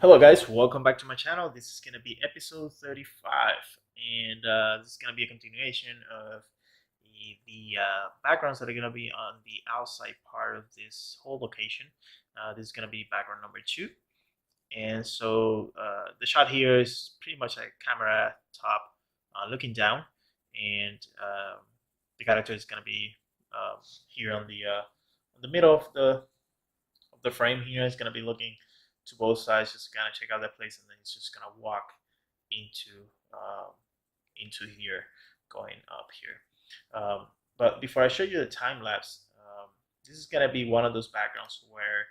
Hello guys, welcome back to my channel. This is going to be episode 35 and this is going to be a continuation of the backgrounds that are going to be on the outside part of this whole location. This is going to be background number 2, and so the shot here is pretty much a camera top looking down, and the character is going to be here on the middle of the frame. Here is going to be looking to both sides, just kind of check out that place, and then he's just gonna walk into here, going up here. But before I show you the time lapse, this is gonna be one of those backgrounds where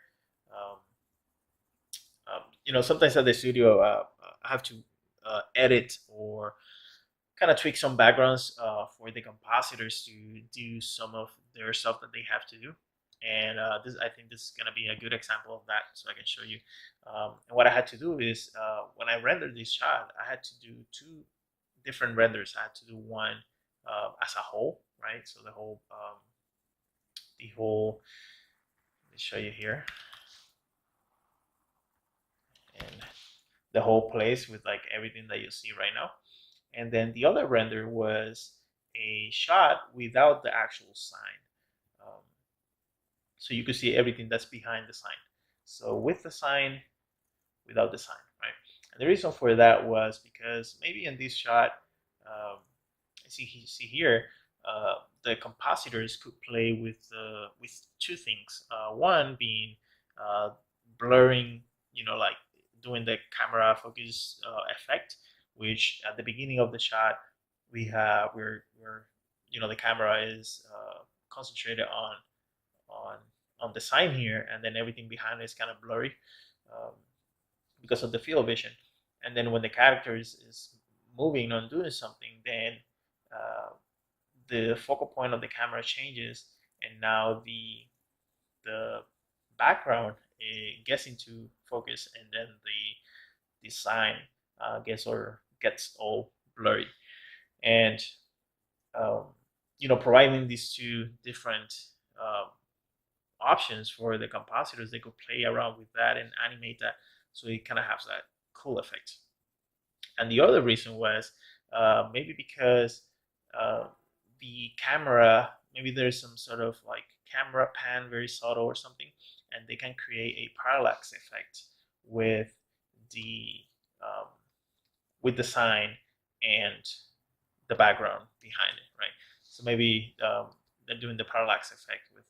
sometimes at the studio I have to edit or kind of tweak some backgrounds for the compositors to do some of their stuff that they have to do. And I think this is going to be a good example of that, so I can show you. And what I had to do is, when I rendered this shot, I had to do 2 different renders. I had to do one as a whole, right? So the whole, let me show you here, and the whole place with like everything that you see right now. And then the other render was a shot without the actual sign. So you could see everything that's behind the sign. So with the sign, without the sign, right? And the reason for that was because maybe in this shot, see here, the compositors could play with 2 things. One being blurring, like doing the camera focus effect, which at the beginning of the shot we're the camera is concentrated on the sign here, and then everything behind it is kind of blurry because of the field of vision. And then when the character is moving and doing something, then the focal point of the camera changes, and now the background gets into focus, and then the sign gets all blurry. And providing these 2 different options for the compositors, they could play around with that and animate that, so it kind of has that cool effect. And the other reason was maybe because the camera, maybe there's some sort of like camera pan, very subtle or something, and they can create a parallax effect with the sign and the background behind it, right? So maybe they're doing the parallax effect with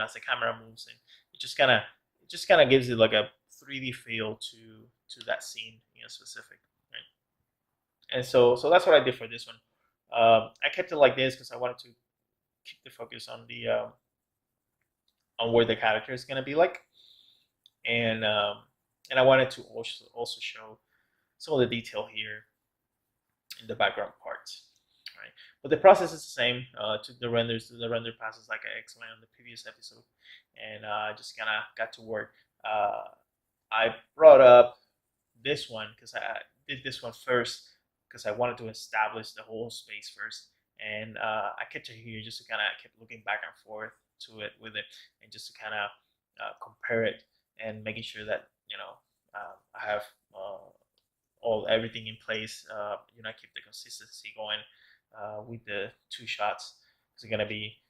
as the camera moves, and it just kind of gives it like a 3D feel to that scene specific, right? And so that's what I did for this one. I kept it like this because I wanted to keep the focus on the on where the character is gonna be like, and I wanted to also show some of the detail here in the background parts. Right. But the process is the same. To the render passes like I explained on the previous episode, and I just kind of got to work. I brought up this one because I did this one first because I wanted to establish the whole space first, and I kept it here just to kind of keep looking back and forth to it with it, and just to kind of compare it and making sure that I have everything in place. Keep the consistency going. With the 2 shots, it's going to be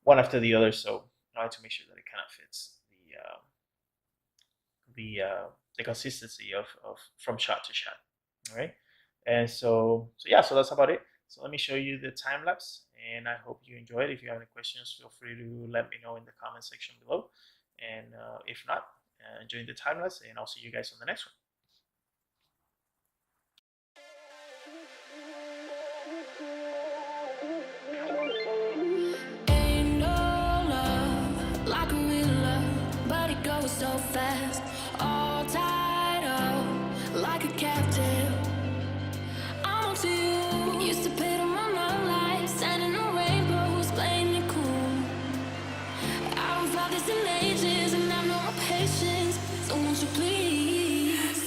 one after the other, so I like to make sure that it kind of fits the consistency of from shot to shot. All right, and so that's about it. So let me show you the time lapse, and I hope you enjoyed. If you have any questions, feel free to let me know in the comment section below, and if not, enjoy the time lapse, and I'll see you guys on the next one. So fast, all tied up like a captive. I'm on to you. Used to pit on my own life, standing on rainbows, playing it cool. I don't felt this in ages, and I have no more patience. So won't you please?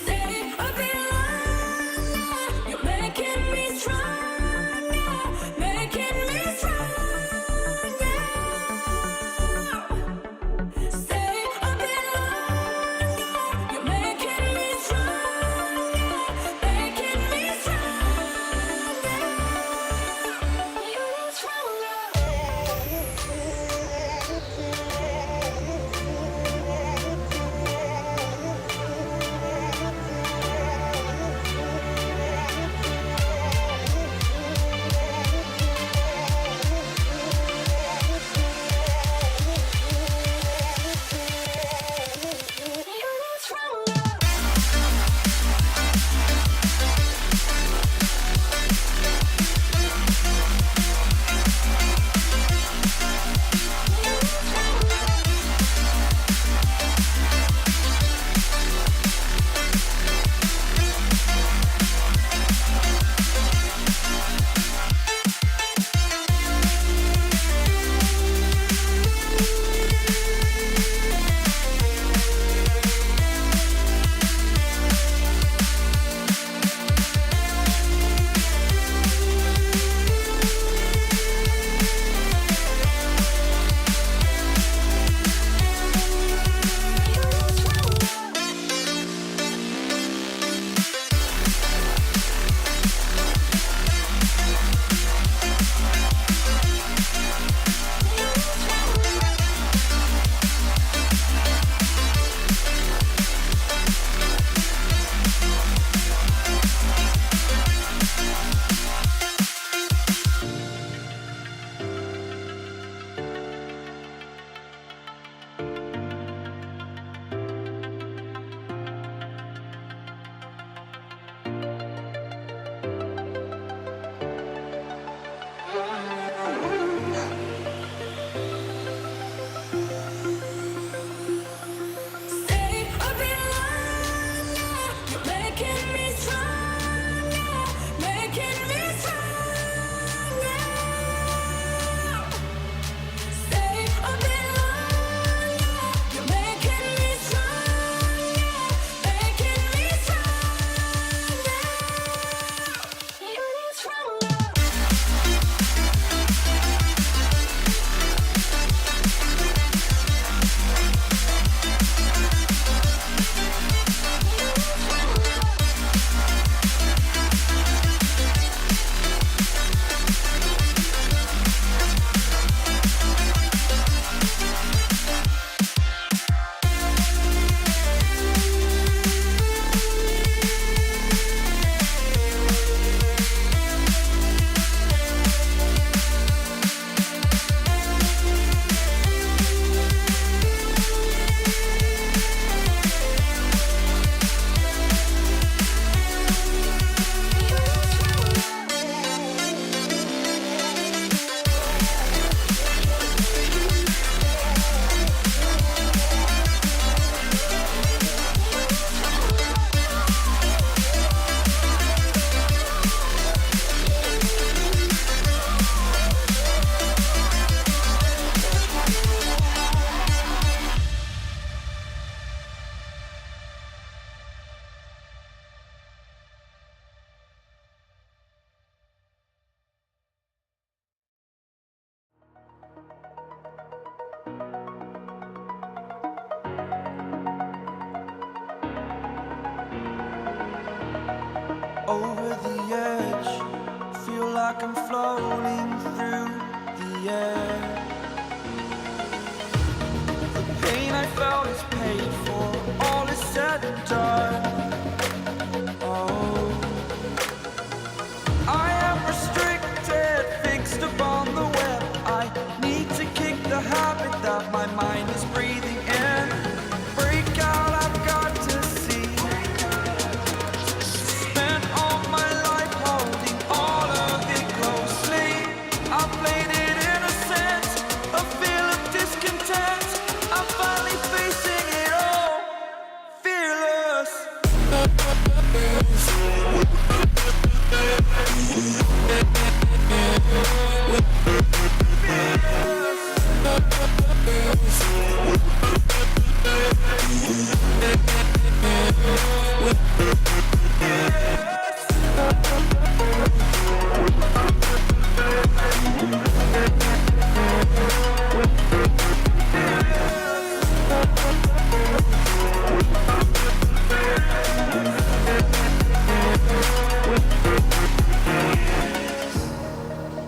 over the edge. Feel like I'm floating through the air. The pain I felt is paid for, all is said and done. Oh, I am restricted, fixed upon the web. I need to kick the habit that my mind is breathing in. Break out, I've got to see. Spent all my life holding all of it closely. I played it innocent, a feel of discontent. I'm finally facing it all, fearless.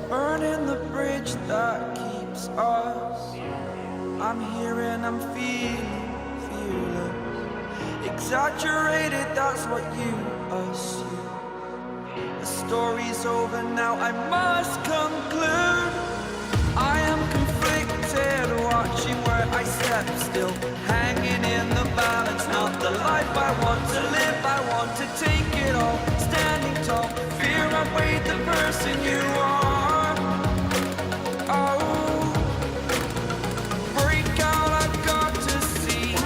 Burning the bridge that keeps us. I'm here and I'm feeling fearless. Exaggerated, that's what you assume. The story's over now, I must conclude. I am conflicted, watching where I step still, hanging in the balance. Not the life I want to live, I want to take it all. Standing tall, fear outweighed the person you are. Oh, break out, I've got to see.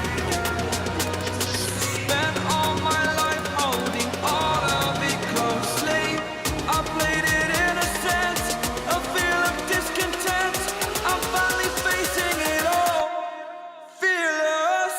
Spent all my life holding all of it closely. I played it innocent, a feel of discontent. I'm finally facing it all, fearless.